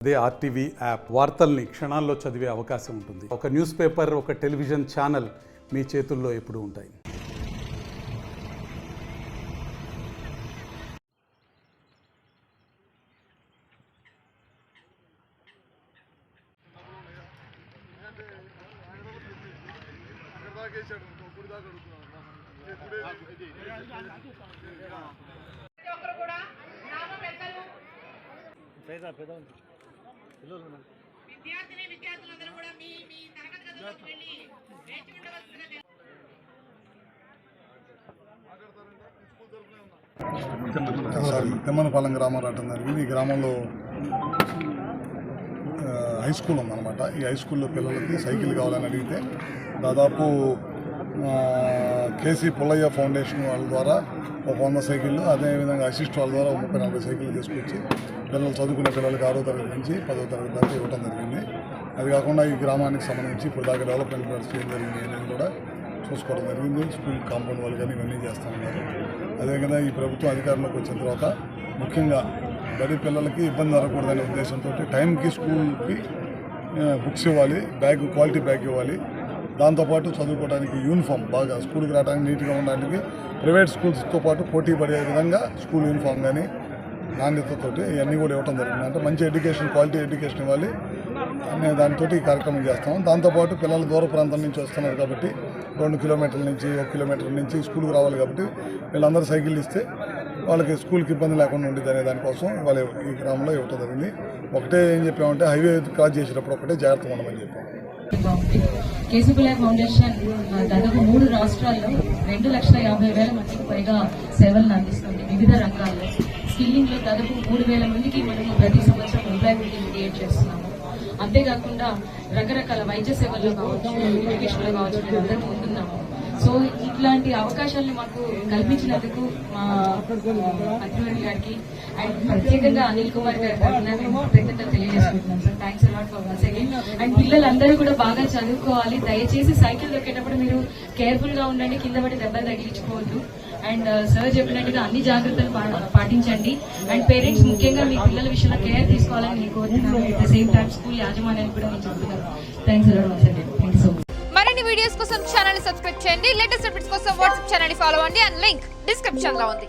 అదే RTV app వార్తల్ని క్షణాల్లో చదివే అవకాశం ఉంటుంది. ఒక న్యూస్ పేపర్, ఒక టెలివిజన్ ఛానల్ మీ చేతుల్లో ఎప్పుడూ ఉంటాయి. విద్యార్థులందరూ కూడా మీ తరగతి గదులకు వెళ్ళి వేచి ఉండవలసిందిగా. తిమ్మనపాలెం గ్రామం రావటం జరిగింది. ఈ గ్రామంలో హై స్కూల్ ఉందన్నమాట. ఈ హై స్కూల్లో పిల్లలకి సైకిల్ కావాలని అడిగితే దాదాపు కేసీ పుల్లయ్య ఫౌండేషన్ వాళ్ళ ద్వారా ఒక 100 సైకిళ్ళు, అదేవిధంగా అసిస్ట్ వాళ్ళ ద్వారా 30-40 సైకిళ్ళు తీసుకొచ్చి పిల్లలు చదువుకునే పిల్లలకి 6వ తరగతి నుంచి 10వ తరగతి దాకా ఇవ్వడం జరిగింది. అది కాకుండా ఈ గ్రామానికి సంబంధించి ఇప్పుడు దాకా డెవలప్మెంట్ వర్క్స్ ఏం జరిగింది అనేది కూడా చూసుకోవడం జరిగింది. స్కూల్ కాంపౌండ్ వాళ్ళు కానీ ఇవన్నీ చేస్తూ ఉన్నారు. అదేవిధంగా ఈ ప్రభుత్వం అధికారంలోకి వచ్చిన తర్వాత ముఖ్యంగా బడి పిల్లలకి ఇబ్బంది జరగకూడదనే ఉద్దేశంతో టైంకి స్కూల్కి బుక్స్ ఇవ్వాలి, క్వాలిటీ బ్యాగ్ ఇవ్వాలి. దాంతోపాటు చదువుకోవడానికి యూనిఫామ్ బాగా స్కూల్కి రావడానికి నీట్గా ఉండడానికి ప్రైవేట్ స్కూల్స్తో పాటు పోటీ పడే విధంగా స్కూల్ యూనిఫామ్ కానీ నాణ్యతతోటి ఇవన్నీ కూడా ఇవ్వడం జరిగింది. అంటే మంచి ఎడ్యుకేషన్, క్వాలిటీ ఎడ్యుకేషన్ ఇవ్వాలి అనే దాంతో ఈ కార్యక్రమం చేస్తాం. దాంతోపాటు పిల్లలు దూర ప్రాంతం నుంచి వస్తున్నారు కాబట్టి 2 కిలోమీటర్ల నుంచి 1 కిలోమీటర్ నుంచి స్కూల్కి రావాలి కాబట్టి వీళ్ళందరూ సైకిల్ ఇస్తే వాళ్ళకి స్కూల్కి ఇబ్బంది లేకుండా ఉండేది అనే దానికోసం ఇవాళ ఈ గ్రామంలో ఇవ్వడం జరిగింది. ఒకటే ఏం చెప్పామంటే హైవే క్రాస్ చేసేటప్పుడు ఒకటే జాగ్రత్తగా ఉండమని చెప్పాం. కేసీ పుల్లయ్య ఫౌండేషన్ దాదాపు 3 రాష్ట్రాల్లో 2,50,000 మందికి పైగా సేవలను అందిస్తుంది. వివిధ రంగాల్లో స్కిల్లింగ్ లో దాదాపు 3,000 మందికి మనము ప్రతి సంవత్సరం ఎంప్లాయ్మెంట్ క్రియేట్ చేస్తున్నాము. అంతేకాకుండా రకరకాల వైద్య సేవల్లో కావచ్చు, ఎడ్యుకేషన్ లో కావచ్చు మేము అందరం ముందున్నాము. సో ఇట్లాంటి అవకాశాలను మాకు కల్పించినందుకు మా మంత్రివర్యులు గారికి అండ్ ప్రత్యేకంగా అనిల్ కుమార్ గారి తరఫున మేము కృతజ్ఞతలు తెలియజేసుకుంటున్నాం sir. Thanks a lot for once again. And పిల్లలందరూ కూడా బాగా చదువుకోవాలి. దయచేసి సైకిల్ దొక్కేటప్పుడు మీరు కేర్ఫుల్ గా ఉండండి, కింద పడి దెబ్బలు తగిలించుకోవద్దు. అండ్ సార్ చెప్పినట్టుగా అన్ని జాగ్రత్తలు పాటించండి. అండ్ పేరెంట్స్ ముఖ్యంగా మీ పిల్లల విషయంలో కేర్ తీసుకోవాలని నేను కోరుతున్నాను. At the same time school యాజమాన్యాన్ని కూడా నేను చెప్తున్నాను. Thanks a lot once again. Thank you so much. మరిన్ని వీడియోస్ కోసం ఛానల్ ని సబ్స్క్రైబ్ చేయండి. లేటెస్ట్ అప్డేట్స్ కోసం వాట్సాప్ ఛానల్ ని ఫాలో అవ్వండి. అండ్ లింక్ డిస్క్రిప్షన్ లో ఉంది.